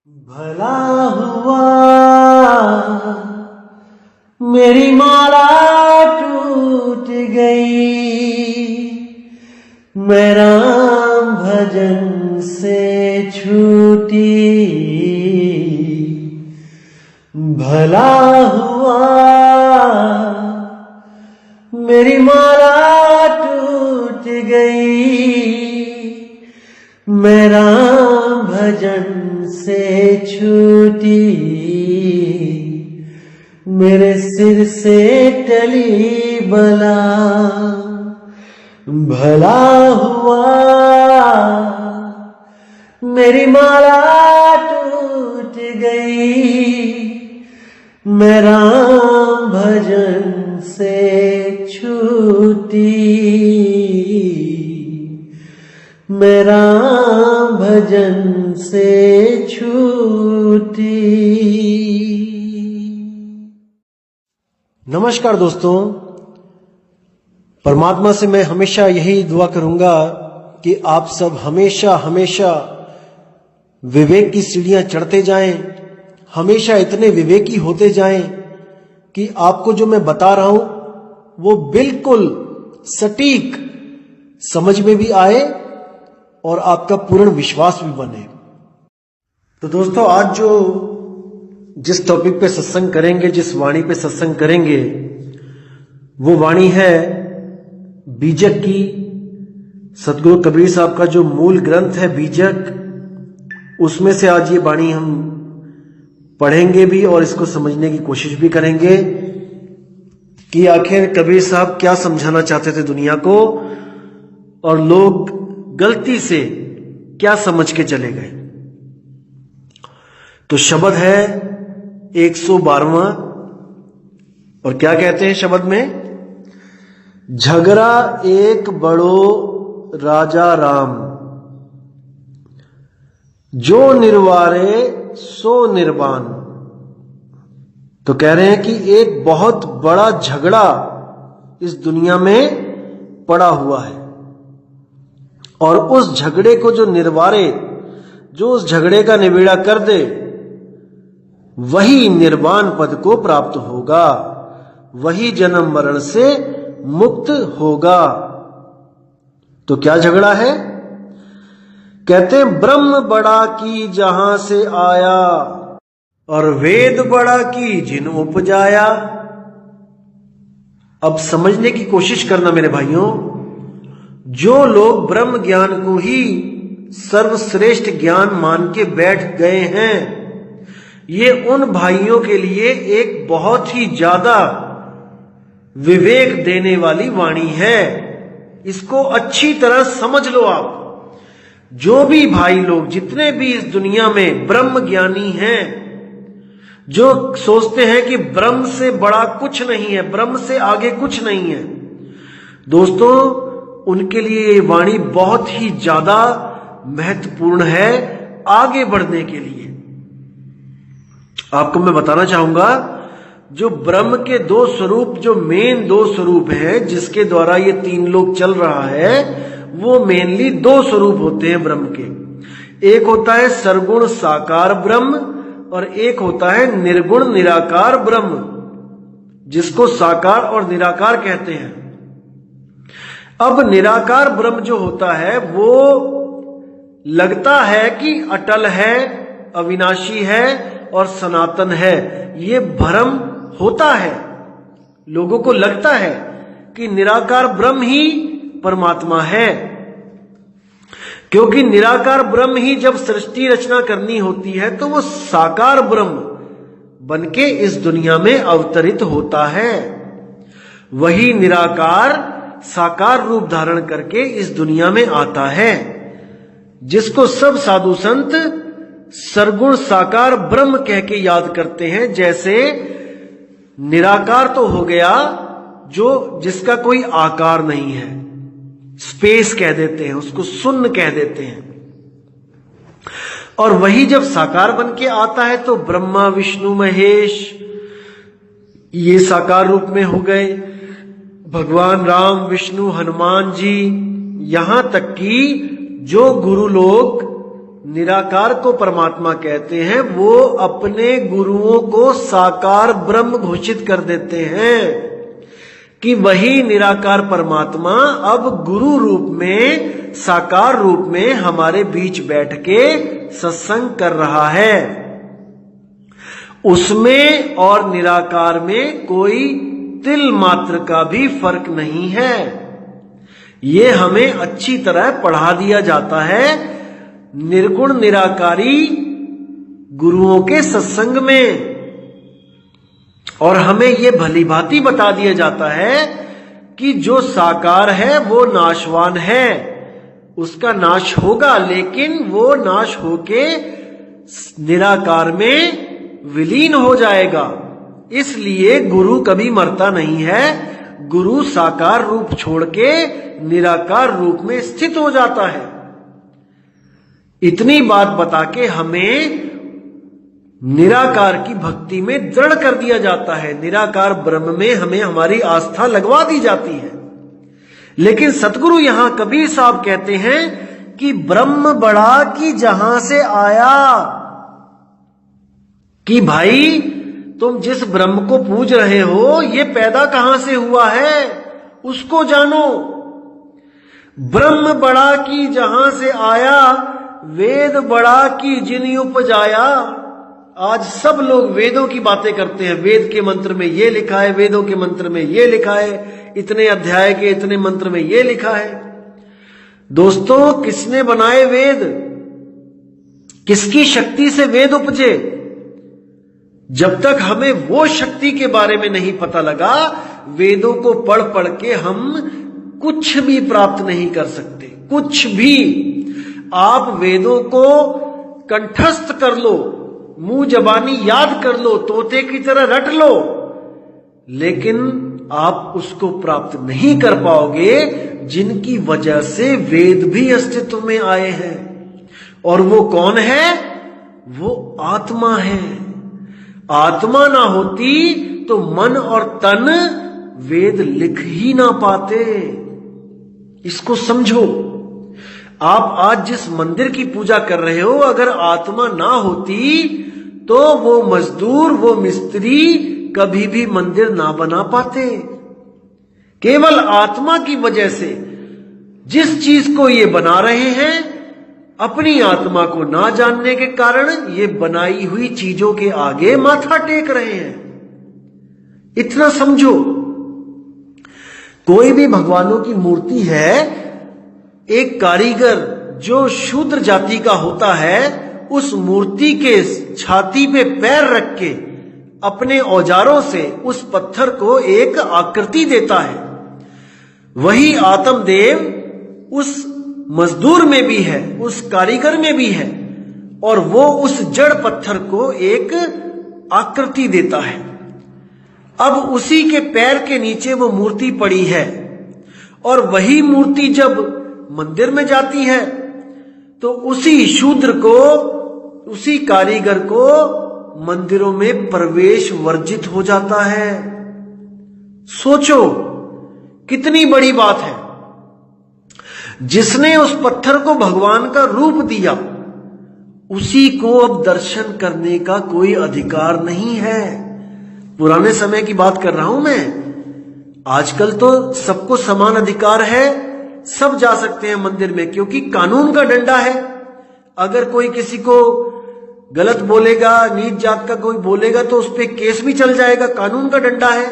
भला हुआ मेरी माला टूट गई, मैं राम भजन से छूटी। भला हुआ मेरी माला टूट गई, मैं राम भजन से छूटी। मेरे सिर से टली बला, भला हुआ मेरी माला टूट गई, मैं राम भजन से छूटी। मैं राम भजन से छूटी। नमस्कार दोस्तों, परमात्मा से मैं हमेशा यही दुआ करूंगा कि आप सब हमेशा हमेशा विवेक की सीढ़ियां चढ़ते जाएं, हमेशा इतने विवेकी होते जाएं कि आपको जो मैं बता रहा हूं वो बिल्कुल सटीक समझ में भी आए और आपका पूर्ण विश्वास भी बने। तो दोस्तों, आज जिस टॉपिक पे सत्संग करेंगे, जिस वाणी पे सत्संग करेंगे, वो वाणी है बीजक की। सतगुरु कबीर साहब का जो मूल ग्रंथ है बीजक, उसमें से आज ये वाणी हम पढ़ेंगे भी और इसको समझने की कोशिश भी करेंगे कि आखिर कबीर साहब क्या समझाना चाहते थे दुनिया को और लोग गलती से क्या समझ के चले गए। तो शब्द है 112वां, और क्या कहते हैं शब्द में? झगड़ा एक बड़ो राजा राम, जो निर्वारे सो निर्वाण। तो कह रहे हैं कि एक बहुत बड़ा झगड़ा इस दुनिया में पड़ा हुआ है, और उस झगड़े को जो निर्वारे, जो उस झगड़े का निबेड़ा कर दे, वही निर्वाण पद को प्राप्त होगा, वही जन्म मरण से मुक्त होगा। तो क्या झगड़ा है? कहते हैं ब्रह्म बड़ा की जहां से आया, और वेद बड़ा की जिन उपजाया। अब समझने की कोशिश करना मेरे भाइयों, जो लोग ब्रह्म ज्ञान को ही सर्वश्रेष्ठ ज्ञान मान के बैठ गए हैं, ये उन भाइयों के लिए एक बहुत ही ज्यादा विवेक देने वाली वाणी है। इसको अच्छी तरह समझ लो आप। जो भी भाई लोग, जितने भी इस दुनिया में ब्रह्म ज्ञानी हैं, जो सोचते हैं कि ब्रह्म से बड़ा कुछ नहीं है, ब्रह्म से आगे कुछ नहीं है, दोस्तों उनके लिए ये वाणी बहुत ही ज्यादा महत्वपूर्ण है आगे बढ़ने के लिए। आपको मैं बताना चाहूंगा, जो ब्रह्म के दो स्वरूप, जो मेन दो स्वरूप हैं जिसके द्वारा ये तीन लोक चल रहा है, वो मेनली दो स्वरूप होते हैं ब्रह्म के। एक होता है सरगुण साकार ब्रह्म, और एक होता है निर्गुण निराकार ब्रह्म, जिसको साकार और निराकार कहते हैं। अब निराकार ब्रह्म जो होता है वो लगता है कि अटल है, अविनाशी है और सनातन है। ये भ्रम होता है, लोगों को लगता है कि निराकार ब्रह्म ही परमात्मा है, क्योंकि निराकार ब्रह्म ही जब सृष्टि रचना करनी होती है तो वो साकार ब्रह्म बनके इस दुनिया में अवतरित होता है। वही निराकार साकार रूप धारण करके इस दुनिया में आता है, जिसको सब साधु संत सरगुण साकार ब्रह्म कह के याद करते हैं। जैसे निराकार तो हो गया जो जिसका कोई आकार नहीं है, स्पेस कह देते हैं उसको, शून्य कह देते हैं। और वही जब साकार बन के आता है तो ब्रह्मा विष्णु महेश ये साकार रूप में हो गए, भगवान राम विष्णु हनुमान जी, यहां तक कि जो गुरु लोग निराकार को परमात्मा कहते हैं, वो अपने गुरुओं को साकार ब्रह्म घोषित कर देते हैं कि वही निराकार परमात्मा अब गुरु रूप में, साकार रूप में हमारे बीच बैठ के सत्संग कर रहा है। उसमें और निराकार में कोई तिल मात्र का भी फर्क नहीं है। ये हमें अच्छी तरह पढ़ा दिया जाता है निर्गुण निराकारी गुरुओं के सत्संग में, और हमें ये भली भांति बता दिया जाता है कि जो साकार है वो नाशवान है, उसका नाश होगा, लेकिन वो नाश होके निराकार में विलीन हो जाएगा। इसलिए गुरु कभी मरता नहीं है, गुरु साकार रूप छोड़ के निराकार रूप में स्थित हो जाता है। इतनी बात बता के हमें निराकार की भक्ति में दृढ़ कर दिया जाता है, निराकार ब्रह्म में हमें हमारी आस्था लगवा दी जाती है। लेकिन सतगुरु यहां कबीर साहब कहते हैं कि ब्रह्म बड़ा कि जहां से आया, कि भाई तुम जिस ब्रह्म को पूज रहे हो ये पैदा कहां से हुआ है उसको जानो। ब्रह्म बड़ा कि जहां से आया, वेद बड़ा कि जिन उपजाया। आज सब लोग वेदों की बातें करते हैं, वेद के मंत्र में ये लिखा है, वेदों के मंत्र में ये लिखा है, इतने अध्याय के इतने मंत्र में ये लिखा है। दोस्तों, किसने बनाए वेद? किसकी शक्ति से वेद उपजे? जब तक हमें वो शक्ति के बारे में नहीं पता लगा, वेदों को पढ़ पढ़ के हम कुछ भी प्राप्त नहीं कर सकते, कुछ भी। आप वेदों को कंठस्थ कर लो, मुंह जबानी याद कर लो, तोते की तरह रट लो, लेकिन आप उसको प्राप्त नहीं कर पाओगे जिनकी वजह से वेद भी अस्तित्व में आए हैं। और वो कौन है? वो आत्मा है। आत्मा ना होती तो मन और तन वेद लिख ही ना पाते। इसको समझो। आप आज जिस मंदिर की पूजा कर रहे हो, अगर आत्मा ना होती तो वो मजदूर, वो मिस्त्री कभी भी मंदिर ना बना पाते। केवल आत्मा की वजह से जिस चीज को ये बना रहे हैं, अपनी आत्मा को ना जानने के कारण ये बनाई हुई चीजों के आगे माथा टेक रहे हैं। इतना समझो। कोई भी भगवानों की मूर्ति है, एक कारीगर जो शूद्र जाति का होता है, उस मूर्ति के छाती पे पैर रख के अपने औजारों से उस पत्थर को एक आकृति देता है। वही आत्मदेव उस मजदूर में भी है, उस कारीगर में भी है, और वो उस जड़ पत्थर को एक आकृति देता है। अब उसी के पैर के नीचे वो मूर्ति पड़ी है, और वही मूर्ति जब मंदिर में जाती है तो उसी शूद्र को, उसी कारीगर को मंदिरों में प्रवेश वर्जित हो जाता है। सोचो कितनी बड़ी बात है। जिसने उस पत्थर को भगवान का रूप दिया, उसी को अब दर्शन करने का कोई अधिकार नहीं है। पुराने समय की बात कर रहा हूं मैं। आजकल तो सबको समान अधिकार है, सब जा सकते हैं मंदिर में, क्योंकि कानून का डंडा है। अगर कोई किसी को गलत बोलेगा, नीच जात का कोई बोलेगा, तो उस पर केस भी चल जाएगा, कानून का डंडा है।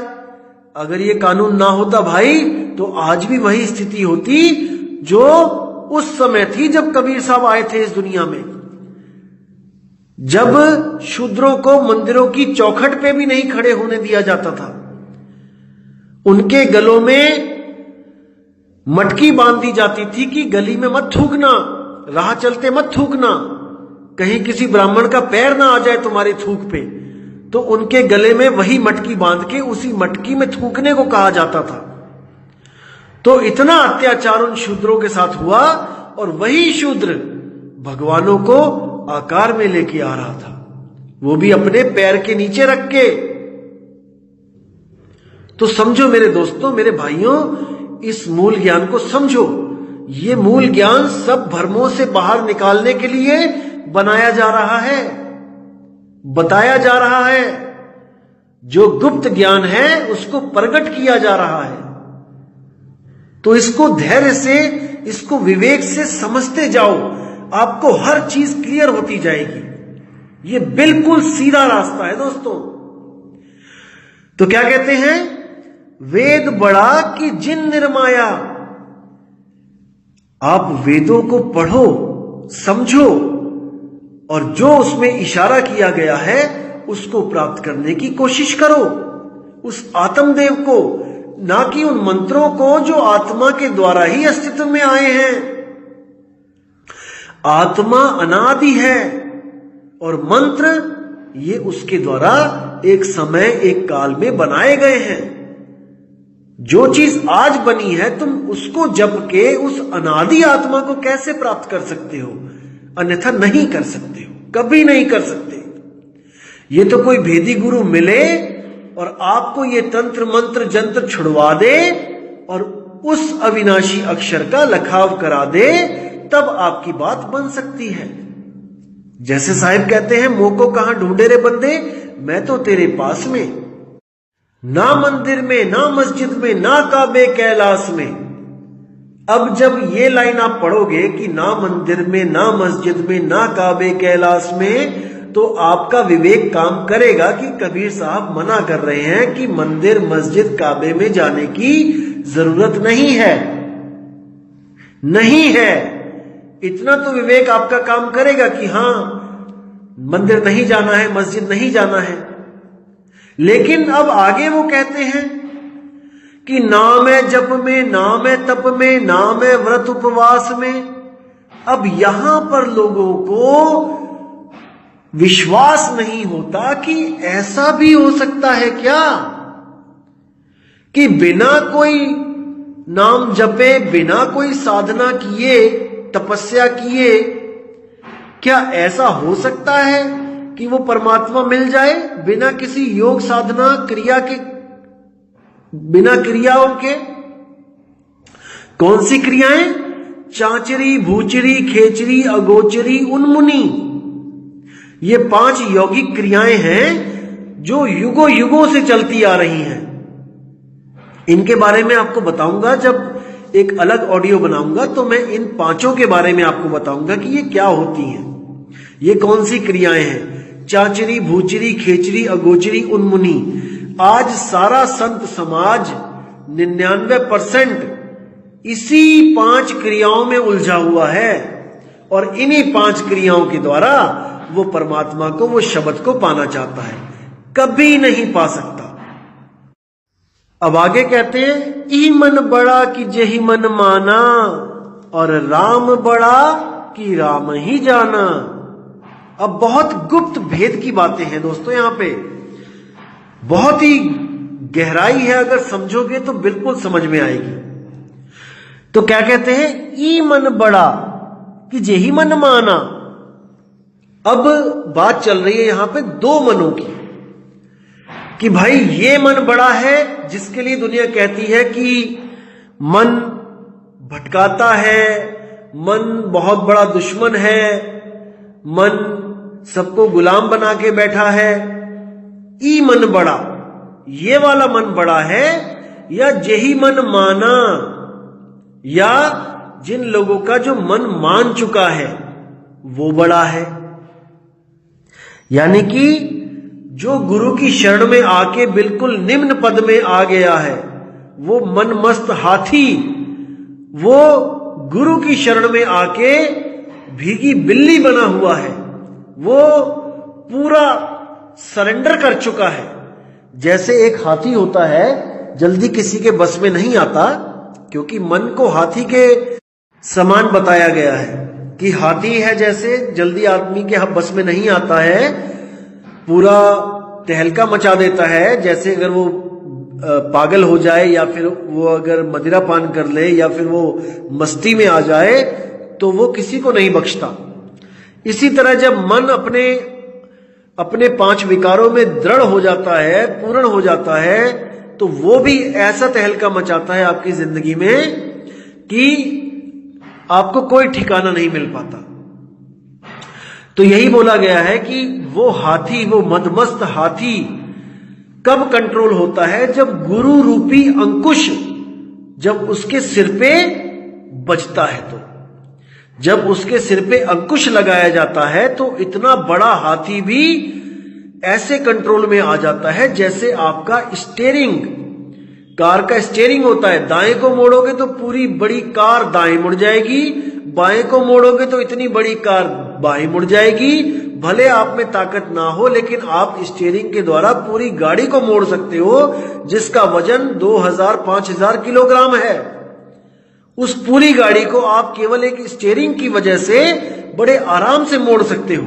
अगर ये कानून ना होता भाई, तो आज भी वही स्थिति होती जो उस समय थी जब कबीर साहब आए थे इस दुनिया में। जब शूद्रों को मंदिरों की चौखट पे भी नहीं खड़े होने दिया जाता था, उनके गलों में मटकी बांध दी जाती थी कि गली में मत थूकना, राह चलते मत थूकना, कहीं किसी ब्राह्मण का पैर ना आ जाए तुम्हारी थूक पे। तो उनके गले में वही मटकी बांध के उसी मटकी में थूकने को कहा जाता था। तो इतना अत्याचार उन शूद्रों के साथ हुआ, और वही शूद्र भगवानों को आकार में लेके आ रहा था, वो भी अपने पैर के नीचे रख के। तो समझो मेरे दोस्तों, मेरे भाइयों, इस मूल ज्ञान को समझो ये मूल ज्ञान सब भ्रमों से बाहर निकालने के लिए बनाया जा रहा है, बताया जा रहा है। जो गुप्त ज्ञान है उसको प्रकट किया जा रहा है। तो इसको धैर्य से, इसको विवेक से समझते जाओ, आपको हर चीज क्लियर होती जाएगी। ये बिल्कुल सीधा रास्ता है दोस्तों। तो क्या कहते हैं, वेद बड़ा कि जिन निर्माया। आप वेदों को पढ़ो, समझो, और जो उसमें इशारा किया गया है उसको प्राप्त करने की कोशिश करो, उस आत्मदेव को, ना कि उन मंत्रों को जो आत्मा के द्वारा ही अस्तित्व में आए हैं। आत्मा अनादि है और मंत्र ये उसके द्वारा एक समय, एक काल में बनाए गए हैं। जो चीज आज बनी है तुम उसको जप के उस अनादि आत्मा को कैसे प्राप्त कर सकते हो? अन्यथा नहीं कर सकते हो, कभी नहीं कर सकते। ये तो कोई भेदी गुरु मिले और आपको ये तंत्र मंत्र जंत्र छुड़वा दे और उस अविनाशी अक्षर का लखाव करा दे, तब आपकी बात बन सकती है। जैसे साहिब कहते हैं, मोको कहां ढूंढे रे बंदे, मैं तो तेरे पास में। ना मंदिर में, ना मस्जिद में, ना काबे कैलाश में। अब जब ये लाइन आप पढ़ोगे कि ना मंदिर में, ना मस्जिद में, ना काबे कैलाश में, तो आपका विवेक काम करेगा कि कबीर साहब मना कर रहे हैं कि मंदिर, मस्जिद, काबे में जाने की जरूरत नहीं है। नहीं है, इतना तो विवेक आपका काम करेगा कि हां, मंदिर नहीं जाना है, मस्जिद नहीं जाना है। लेकिन अब आगे वो कहते हैं कि नाम है जप में, नाम है तप में, नाम है व्रत उपवास में। अब यहां पर लोगों को विश्वास नहीं होता कि ऐसा भी हो सकता है क्या, कि बिना कोई नाम जपे, बिना कोई साधना किए, तपस्या किए, क्या ऐसा हो सकता है कि वो परमात्मा मिल जाए बिना किसी योग साधना क्रिया के, बिना क्रियाओं के? कौन सी क्रियाएं? चांचरी, भूचरी, खेचरी, अगोचरी, उन्मुनी। ये 5 यौगिक क्रियाएं हैं जो युगों युगों से चलती आ रही हैं। इनके बारे में आपको बताऊंगा, जब एक अलग ऑडियो बनाऊंगा तो मैं इन 5 के बारे में आपको बताऊंगा कि ये क्या होती हैं, ये कौन सी क्रियाएं हैं। चांचरी, भूचरी, खेचरी, अगोचरी, उन्मुनी। आज सारा संत समाज 99% इसी 5 क्रियाओं में उलझा हुआ है और इन्हीं 5 क्रियाओं के द्वारा वो परमात्मा को, वो शब्द को पाना चाहता है, कभी नहीं पा सकता। अब आगे कहते हैं, ई मन बड़ा कि जही मन माना, और राम बड़ा कि राम ही जाना। अब बहुत गुप्त भेद की बातें हैं दोस्तों, यहां पे बहुत ही गहराई है, अगर समझोगे तो बिल्कुल समझ में आएगी। तो क्या कहते हैं, ई मन बड़ा कि जेही मन माना। अब बात चल रही है यहां पे 2 मनों की, कि भाई ये मन बड़ा है जिसके लिए दुनिया कहती है कि मन भटकाता है, मन बहुत बड़ा दुश्मन है, मन सबको गुलाम बना के बैठा है। ई मन बड़ा, ये वाला मन बड़ा है, या जेही मन माना, या जिन लोगों का जो मन मान चुका है वो बड़ा है। यानी कि जो गुरु की शरण में आके बिल्कुल निम्न पद में आ गया है, वो मन मस्त हाथी, वो गुरु की शरण में आके भीगी बिल्ली बना हुआ है, वो पूरा सरेंडर कर चुका है। जैसे एक हाथी होता है, जल्दी किसी के बस में नहीं आता, क्योंकि मन को हाथी के समान बताया गया है कि हाथी है जैसे, जल्दी आदमी के बस में नहीं आता है, पूरा तहलका मचा देता है। जैसे अगर वो पागल हो जाए, या फिर वो अगर मदिरा पान कर ले, या फिर वो मस्ती में आ जाए, तो वो किसी को नहीं बख्शता। इसी तरह जब मन अपने 5 विकारों में दृढ़ हो जाता है, पूर्ण हो जाता है, तो वो भी ऐसा तहलका मचाता है आपकी जिंदगी में कि आपको कोई ठिकाना नहीं मिल पाता। तो यही बोला गया है कि वो हाथी, वो मदमस्त हाथी कब कंट्रोल होता है? जब गुरु रूपी अंकुश जब उसके सिर पे बजता है। तो जब उसके सिर पे अंकुश लगाया जाता है तो इतना बड़ा हाथी भी ऐसे कंट्रोल में आ जाता है जैसे आपका स्टीयरिंग, कार का स्टीयरिंग होता है। दाएं को मोड़ोगे तो पूरी बड़ी कार दाएं मुड़ जाएगी, बाएं को मोड़ोगे तो इतनी बड़ी कार बाएं मुड़ जाएगी। भले आप में ताकत ना हो, लेकिन आप स्टीयरिंग के द्वारा पूरी गाड़ी को मोड़ सकते हो, जिसका वजन 2000-5000 किलोग्राम है। उस पूरी गाड़ी को आप केवल एक स्टीयरिंग की वजह से बड़े आराम से मोड़ सकते हो।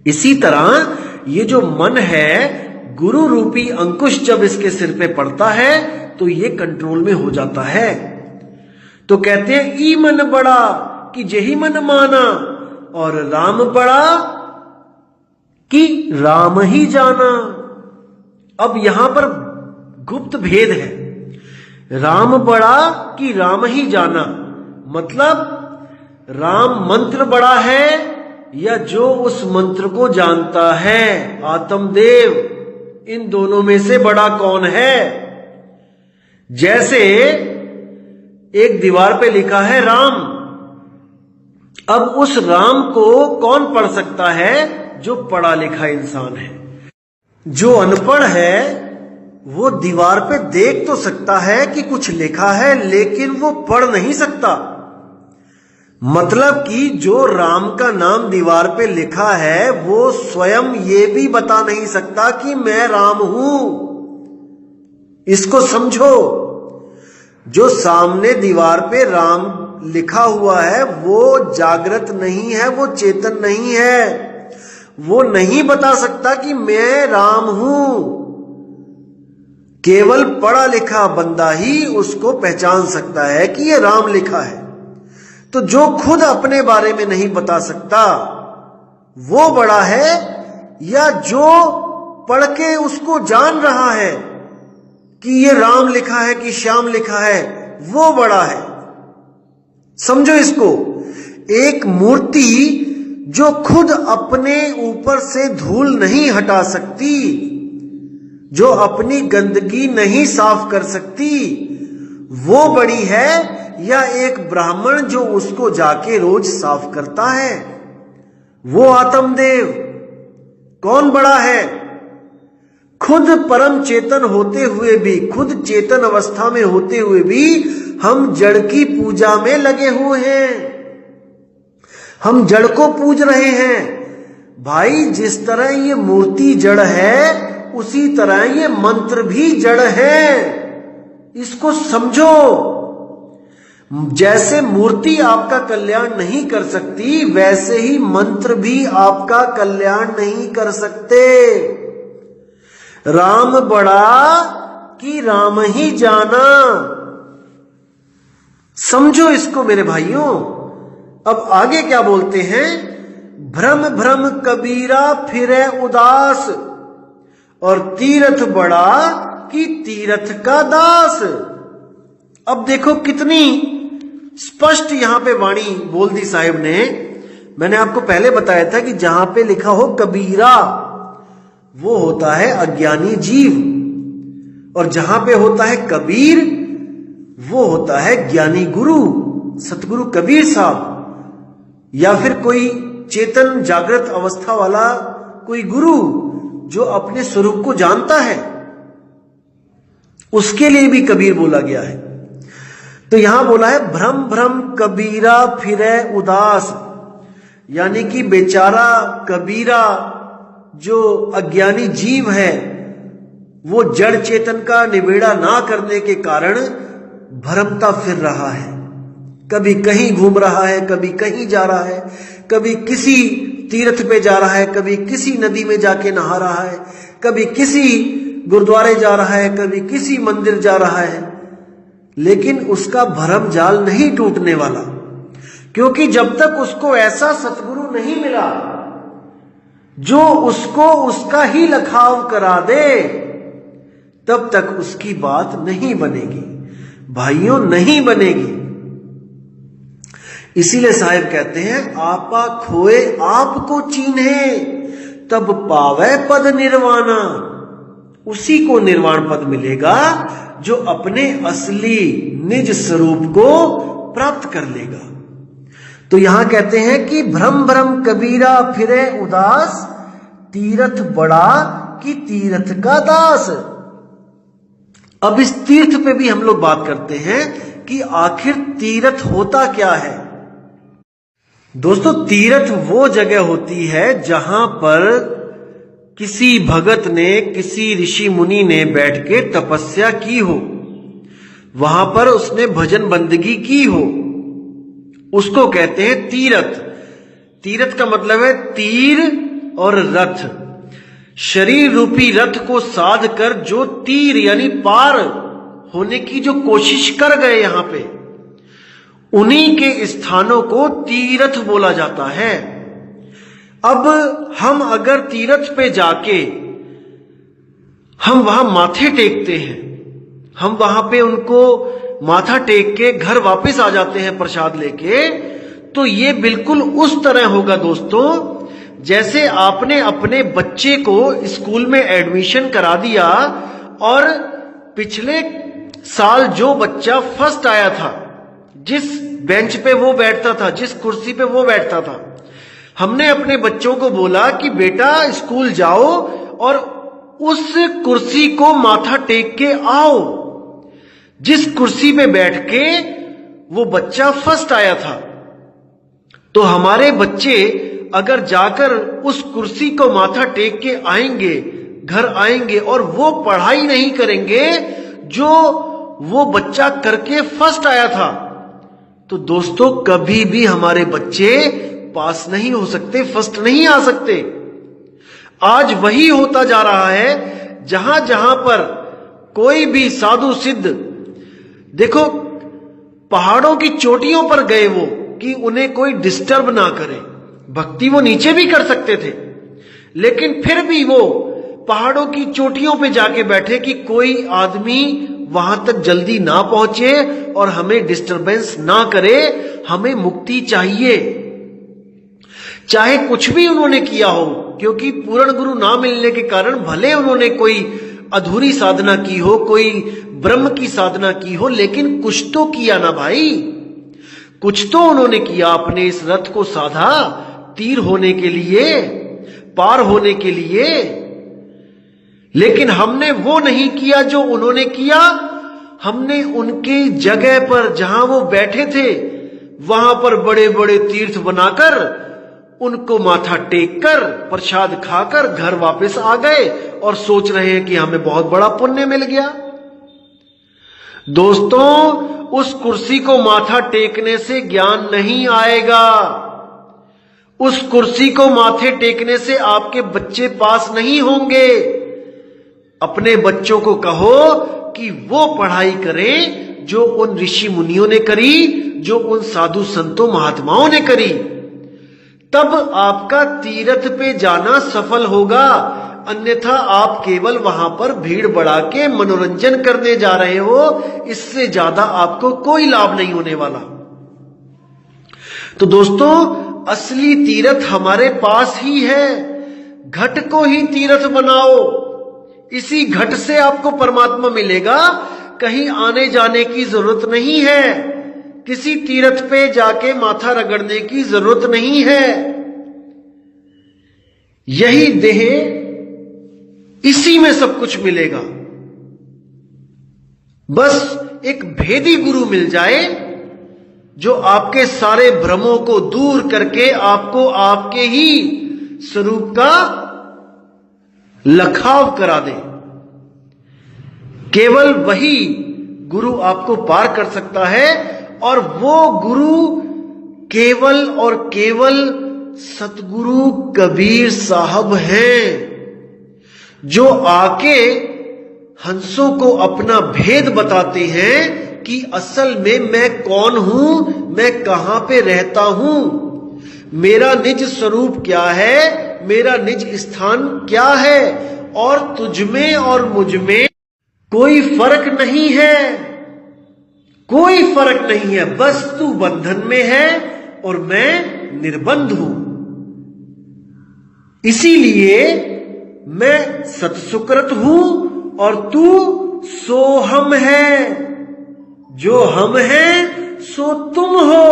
इसी तरह ये जो मन है, गुरु रूपी अंकुश जब इसके सिर पे पड़ता है तो ये कंट्रोल में हो जाता है। तो कहते हैं ई मन बड़ा कि जेहि मन माना, और राम बड़ा कि राम ही जाना। अब यहां पर गुप्त भेद है। राम बड़ा कि राम ही जाना, मतलब राम मंत्र बड़ा है या जो उस मंत्र को जानता है, आत्मदेव, इन दोनों में से बड़ा कौन है? जैसे एक दीवार पे लिखा है राम, अब उस राम को कौन पढ़ सकता है? जो पढ़ा लिखा इंसान है। जो अनपढ़ है वो दीवार पे देख तो सकता है कि कुछ लिखा है, लेकिन वो पढ़ नहीं सकता। मतलब कि जो राम का नाम दीवार पे लिखा है वो स्वयं ये भी बता नहीं सकता कि मैं राम हूं। इसको समझो। जो सामने दीवार पे राम लिखा हुआ है वो जागृत नहीं है, वो चेतन नहीं है। वो नहीं बता सकता कि मैं राम हूं। केवल पढ़ा लिखा बंदा ही उसको पहचान सकता है कि ये राम लिखा है। तो जो खुद अपने बारे में नहीं बता सकता वो बड़ा है, या जो पढ़ के उसको जान रहा है कि ये राम लिखा है कि श्याम लिखा है, वो बड़ा है। समझो इसको। एक मूर्ति जो खुद अपने ऊपर से धूल नहीं हटा सकती, जो अपनी गंदगी नहीं साफ कर सकती, वो बड़ी है, या एक ब्राह्मण जो उसको जाके रोज साफ करता है? वो आत्मदेव। कौन बड़ा है? खुद परम चेतन होते हुए भी, खुद चेतन अवस्था में होते हुए भी हम जड़ की पूजा में लगे हुए हैं। हम जड़ को पूज रहे हैं। भाई, जिस तरह ये मूर्ति जड़ है उसी तरह ये मंत्र भी जड़ है। इसको समझो। जैसे मूर्ति आपका कल्याण नहीं कर सकती, वैसे ही मंत्र भी आपका कल्याण नहीं कर सकते। राम बड़ा कि राम ही जाना। समझो इसको मेरे भाइयों। अब आगे क्या बोलते हैं? भ्रम भ्रम कबीरा फिरे उदास, और तीरथ बड़ा कि तीरथ का दास। अब देखो कितनी स्पष्ट यहां पे वाणी बोल दी साहिब ने। मैंने आपको पहले बताया था कि जहां पे लिखा हो कबीरा, वो होता है अज्ञानी जीव, और जहां पे होता है कबीर, वो होता है ज्ञानी गुरु, सतगुरु कबीर साहब, या फिर कोई चेतन जागृत अवस्था वाला कोई गुरु जो अपने स्वरूप को जानता है, उसके लिए भी कबीर बोला गया है। तो यहां बोला है भ्रम भ्रम कबीरा फिरे उदास, यानी कि बेचारा कबीरा जो अज्ञानी जीव है, वो जड़ चेतन का निबेड़ा ना करने के कारण भ्रमता फिर रहा है। कभी कहीं घूम रहा है, कभी कहीं जा रहा है, कभी किसी तीर्थ पे जा रहा है, कभी किसी नदी में जाके नहा रहा है, कभी किसी गुरुद्वारे जा रहा है, कभी किसी मंदिर जा रहा है, लेकिन उसका भरम जाल नहीं टूटने वाला। क्योंकि जब तक उसको ऐसा सतगुरु नहीं मिला जो उसको उसका ही लखाव करा दे, तब तक उसकी बात नहीं बनेगी। भाइयों, नहीं बनेगी। इसीलिए साहिब कहते हैं आपा खोए आपको चीन्हे, तब पावे पद निर्वाणा। उसी को निर्वाण पद मिलेगा जो अपने असली निज स्वरूप को प्राप्त कर लेगा। तो यहां कहते हैं कि भ्रम भ्रम कबीरा फिरे उदास, तीर्थ बड़ा कि तीर्थ का दास। अब इस तीर्थ पे भी हम लोग बात करते हैं कि आखिर तीर्थ होता क्या है। दोस्तों, तीर्थ वो जगह होती है जहां पर किसी भगत ने, किसी ऋषि मुनि ने बैठ के तपस्या की हो, वहां पर उसने भजन बंदगी की हो, उसको कहते हैं तीर्थ। तीर्थ का मतलब है तीर और रथ। शरीर रूपी रथ को साध कर जो तीर यानी पार होने की जो कोशिश कर गए यहां पे, उन्हीं के स्थानों को तीर्थ बोला जाता है। अब हम अगर तीर्थ पे जाके हम वहां माथे टेकते हैं, हम वहां पे उनको माथा टेक के घर वापस आ जाते हैं प्रसाद लेके, तो ये बिल्कुल उस तरह होगा दोस्तों जैसे आपने अपने बच्चे को स्कूल में एडमिशन करा दिया और पिछले साल जो बच्चा फर्स्ट आया था, जिस बेंच पे वो बैठता था, जिस कुर्सी पे वो बैठता था, हमने अपने बच्चों को बोला कि बेटा स्कूल जाओ और उस कुर्सी को माथा टेक के आओ जिस कुर्सी पे बैठ के वो बच्चा फर्स्ट आया था। तो हमारे बच्चे अगर जाकर उस कुर्सी को माथा टेक के आएंगे, घर आएंगे और वो पढ़ाई नहीं करेंगे जो वो बच्चा करके फर्स्ट आया था, तो दोस्तों कभी भी हमारे बच्चे पास नहीं हो सकते, फर्स्ट नहीं आ सकते। आज वही होता जा रहा है जहां जहां पर कोई भी साधु सिद्ध, देखो पहाड़ों की चोटियों पर गए वो कि उन्हें कोई डिस्टर्ब ना करे। भक्ति वो नीचे भी कर सकते थे, लेकिन फिर भी वो पहाड़ों की चोटियों पे जाके बैठे कि कोई आदमी वहां तक जल्दी ना पहुंचे और हमें डिस्टरबेंस ना करे, हमें मुक्ति चाहिए। चाहे कुछ भी उन्होंने किया हो, क्योंकि पूर्ण गुरु ना मिलने के कारण भले उन्होंने कोई अधूरी साधना की हो, कोई ब्रह्म की साधना की हो, लेकिन कुछ तो किया ना भाई, कुछ तो उन्होंने किया। अपने इस रथ को साधा तीर होने के लिए, पार होने के लिए, लेकिन हमने वो नहीं किया जो उन्होंने किया। हमने उनकी जगह पर जहां वो बैठे थे वहां पर बड़े बड़े तीर्थ बनाकर उनको माथा टेक कर प्रसाद खाकर घर वापस आ गए और सोच रहे हैं कि हमें बहुत बड़ा पुण्य मिल गया। दोस्तों, उस कुर्सी को माथा टेकने से ज्ञान नहीं आएगा, उस कुर्सी को माथे टेकने से आपके बच्चे पास नहीं होंगे। अपने बच्चों को कहो कि वो पढ़ाई करें जो उन ऋषि मुनियों ने करी, जो उन साधु संतों महात्माओं ने करी, तब आपका तीर्थ पे जाना सफल होगा। अन्यथा आप केवल वहां पर भीड़ बढ़ा के मनोरंजन करने जा रहे हो, इससे ज्यादा आपको कोई लाभ नहीं होने वाला। तो दोस्तों, असली तीर्थ हमारे पास ही है। घट को ही तीर्थ बनाओ, इसी घट से आपको परमात्मा मिलेगा। कहीं आने जाने की जरूरत नहीं है, किसी तीर्थ पे जाके माथा रगड़ने की जरूरत नहीं है। यही देह, इसी में सब कुछ मिलेगा। बस एक भेदी गुरु मिल जाए जो आपके सारे भ्रमों को दूर करके आपको आपके ही स्वरूप का लखाव करा दे। केवल वही गुरु आपको पार कर सकता है, और वो गुरु केवल और केवल सतगुरु कबीर साहब हैं, जो आके हंसों को अपना भेद बताते हैं कि असल में मैं कौन हूं, मैं कहां पे रहता हूं, मेरा निज स्वरूप क्या है, मेरा निज स्थान क्या है, और तुझ में और मुझ में कोई फर्क नहीं है, कोई फर्क नहीं है। बस तू बंधन में है और मैं निर्बंध हूं। इसीलिए मैं सत्सुकृत हूं और तू सोहम है। जो हम हैं सो तुम हो।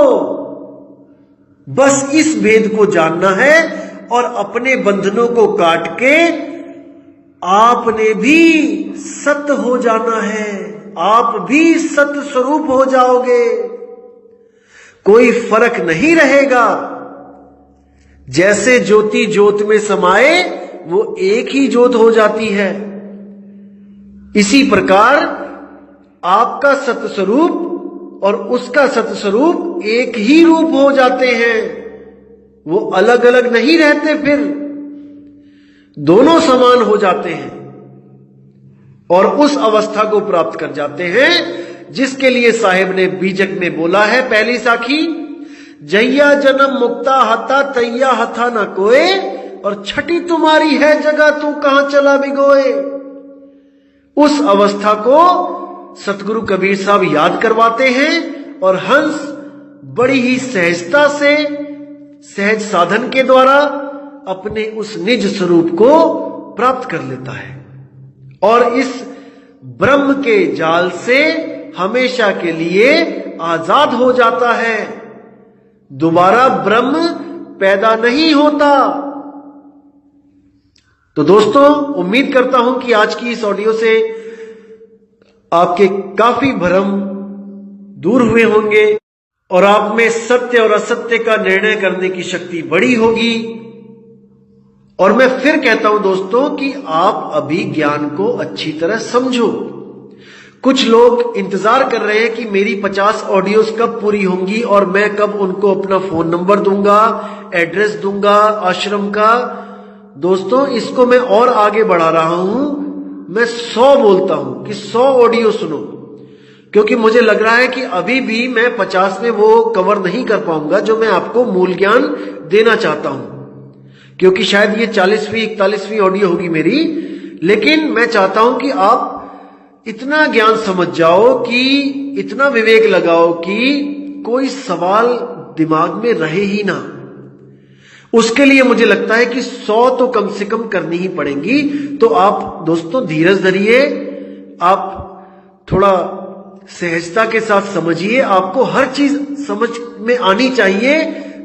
बस इस भेद को जानना है और अपने बंधनों को काट के आपने भी सत हो जाना है। आप भी सत स्वरूप हो जाओगे। कोई फर्क नहीं रहेगा। जैसे ज्योति ज्योत में समाए वो एक ही ज्योत हो जाती है। इसी प्रकार आपका सत्स्वरूप और उसका सत्स्वरूप एक ही रूप हो जाते हैं। वो अलग अलग नहीं रहते, फिर दोनों समान हो जाते हैं और उस अवस्था को प्राप्त कर जाते हैं जिसके लिए साहिब ने बीजक में बोला है पहली साखी, जैया जन्म मुक्ता हता तैया हथा न कोए, और छठी तुम्हारी है जगह तू कहां चला भिगोए। उस अवस्था को सतगुरु कबीर साहब याद करवाते हैं और हंस बड़ी ही सहजता से सहज साधन के द्वारा अपने उस निज स्वरूप को प्राप्त कर लेता है और इस ब्रह्म के जाल से हमेशा के लिए आजाद हो जाता है। दोबारा ब्रह्म पैदा नहीं होता। तो दोस्तों, उम्मीद करता हूं कि आज की इस ऑडियो से आपके काफी भ्रम दूर हुए होंगे और आप में सत्य और असत्य का निर्णय करने की शक्ति बढ़ी होगी। और मैं फिर कहता हूं दोस्तों कि आप अभी ज्ञान को अच्छी तरह समझो। कुछ लोग इंतजार कर रहे हैं कि मेरी 50 ऑडियोज कब पूरी होंगी और मैं कब उनको अपना फोन नंबर दूंगा, एड्रेस दूंगा आश्रम का। दोस्तों, इसको मैं और आगे बढ़ा रहा हूं। मैं 100 बोलता हूं कि 100 ऑडियो सुनो, क्योंकि मुझे लग रहा है कि अभी भी मैं 50 में वो कवर नहीं कर पाऊंगा जो मैं आपको मूल ज्ञान देना चाहता हूं, क्योंकि शायद ये 40वीं 41वीं ऑडियो होगी मेरी। लेकिन मैं चाहता हूं कि आप इतना ज्ञान समझ जाओ, कि इतना विवेक लगाओ कि कोई सवाल दिमाग में रहे ही ना। उसके लिए मुझे लगता है कि 100 तो कम से कम करनी ही पड़ेंगी। तो आप दोस्तों धीरज धरिए, आप थोड़ा सहजता के साथ समझिए। आपको हर चीज समझ में आनी चाहिए।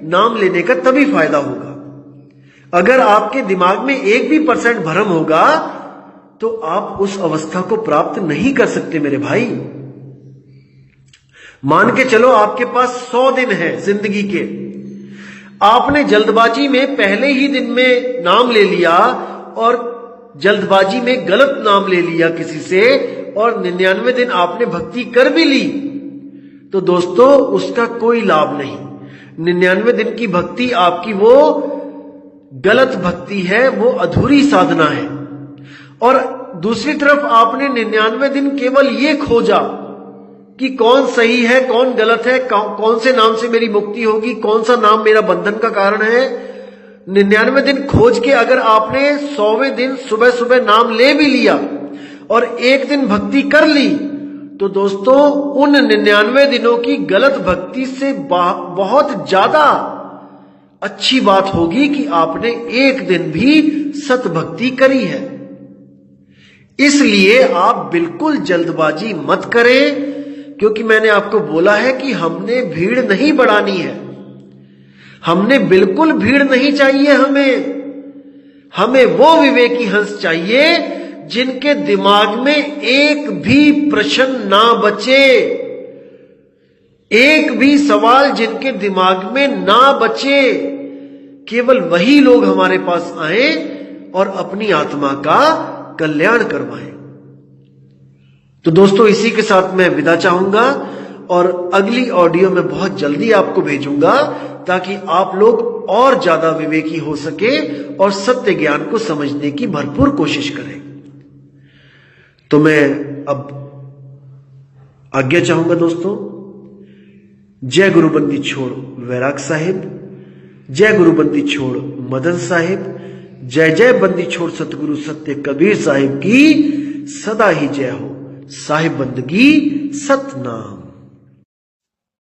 नाम लेने का तभी फायदा होगा। अगर आपके दिमाग में 1 भी % भ्रम होगा तो आप उस अवस्था को प्राप्त नहीं कर सकते मेरे भाई। मान के चलो आपके पास 100 दिन है जिंदगी के। आपने जल्दबाजी में पहले ही दिन में नाम ले लिया और जल्दबाजी में गलत नाम ले लिया किसी से, और 99 दिन आपने भक्ति कर भी ली, तो दोस्तों उसका कोई लाभ नहीं। 99 दिन की भक्ति आपकी वो गलत भक्ति है, वो अधूरी साधना है। और दूसरी तरफ आपने 99 दिन केवल ये खोजा कि कौन सही है कौन गलत है, कौन से नाम से मेरी मुक्ति होगी, कौन सा नाम मेरा बंधन का कारण है। 99 दिन खोज के अगर आपने 100वें दिन सुबह सुबह नाम ले भी लिया और 1 दिन भक्ति कर ली, तो दोस्तों उन 99 दिनों की गलत भक्ति से बहुत ज्यादा अच्छी बात होगी कि आपने 1 दिन भी सत भक्ति करी है। इसलिए आप बिल्कुल जल्दबाजी मत करें, क्योंकि मैंने आपको बोला है कि हमने भीड़ नहीं बढ़ानी है। हमने बिल्कुल भीड़ नहीं चाहिए। हमें वो विवेकी हंस चाहिए जिनके दिमाग में एक भी प्रश्न ना बचे, एक भी सवाल जिनके दिमाग में ना बचे। केवल वही लोग हमारे पास आए और अपनी आत्मा का कल्याण करवाएं। तो दोस्तों इसी के साथ मैं विदा चाहूंगा और अगली ऑडियो में बहुत जल्दी आपको भेजूंगा, ताकि आप लोग और ज्यादा विवेकी हो सके और सत्य ज्ञान को समझने की भरपूर कोशिश करें। तो मैं अब आज्ञा चाहूंगा दोस्तों। जय गुरुबंदी छोड़ वैराग साहिब, जय गुरुबंदी छोड़ मदन साहिब, जय जय बंदी छोड़ सतगुरु सत्य कबीर साहिब की सदा ही जय हो। साहिब बंदगी सतनाम।